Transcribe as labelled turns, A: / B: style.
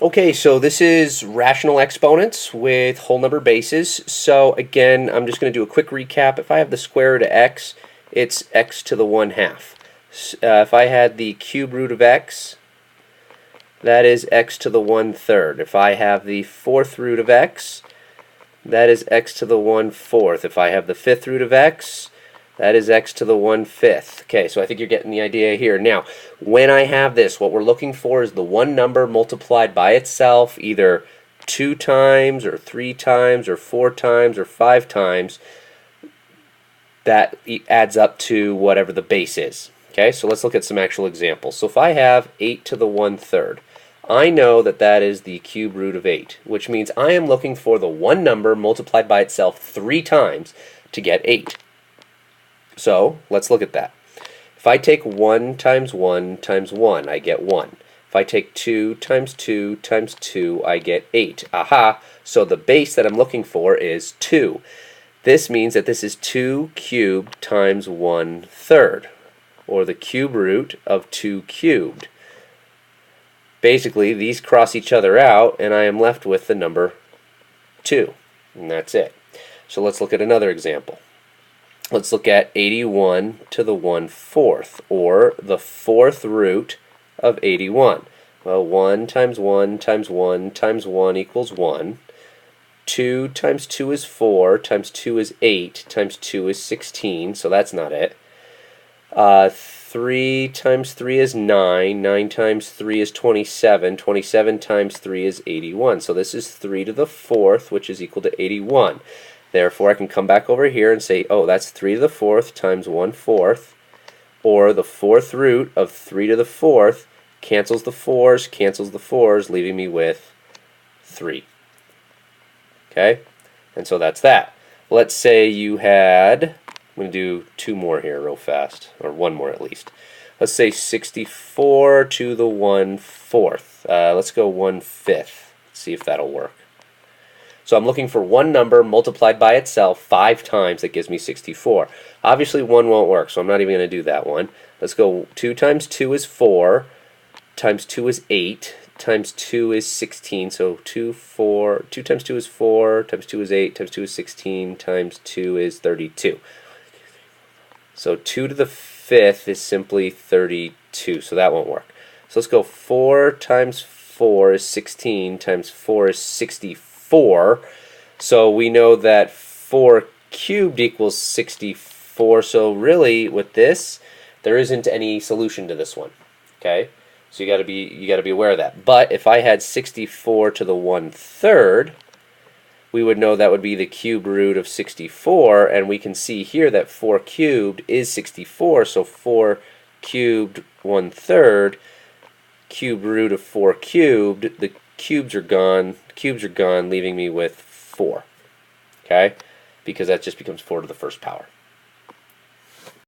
A: Okay, so this is rational exponents with whole number bases. So again, I'm just going to do a quick recap. If I have the square root of x, it's x to the 1/2. If I had the cube root of x, that is x to the 1/3. If I have the fourth root of x, that is x to the 1/4. If I have the fifth root of x, that is x to the 1/5. Okay, so I think you're getting the idea here. Now, when I have this, what we're looking for is the one number multiplied by itself, either 2 times, or 3 times, or 4 times, or 5 times. That adds up to whatever the base is. Okay, so let's look at some actual examples. So if I have 8 to the 1/3, I know that that is the cube root of 8, which means I am looking for the one number multiplied by itself 3 times to get 8. So let's look at that. If I take 1 times 1 times 1, I get 1. If I take 2 times 2 times 2, I get 8. Aha! So the base that I'm looking for is 2. This means that this is 2 cubed times 1/3, or the cube root of 2 cubed. Basically, these cross each other out, and I am left with the number 2. And that's it. So let's look at another example. Let's look at 81 to the 1/4, or the fourth root of 81. Well, 1 times 1 times 1 times 1 equals 1. 2 times 2 is 4, times 2 is 8, times 2 is 16, so that's not it. 3 times 3 is 9, 9 times 3 is 27, 27 times 3 is 81. So this is 3 to the 4th, which is equal to 81. Therefore, I can come back over here and say, oh, that's 3 to the 4th times 1/4, or the fourth root of 3 to the 4th cancels the 4s, leaving me with 3. Okay? And so that's that. Let's say you had, I'm going to do 2 more here real fast, or 1 more at least. Let's say 64 to the 1/4. Let's go 1/5. See if that'll work. So I'm looking for one number multiplied by itself 5 times that gives me 64. Obviously 1 won't work, so I'm not even going to do that one. Let's go 2 times 2 is 4, times 2 is 8, times 2 is 16. So 2 times 2 is 4, times 2 is 8, times 2 is 16, times 2 is 32. So 2 to the 5th is simply 32, so that won't work. So let's go 4 times 4 is 16, times 4 is 64. So we know that 4 cubed equals 64. So really, with this, there isn't any solution to this one. Okay, so you got to be aware of that. But if I had 64 to the 1/3, we would know that would be the cube root of 64, and we can see here that 4 cubed is 64. So 4 cubed 1/3, cube root of 4 cubed. The cubes are gone, leaving me with 4. Okay? Because that just becomes 4 to the 1st power.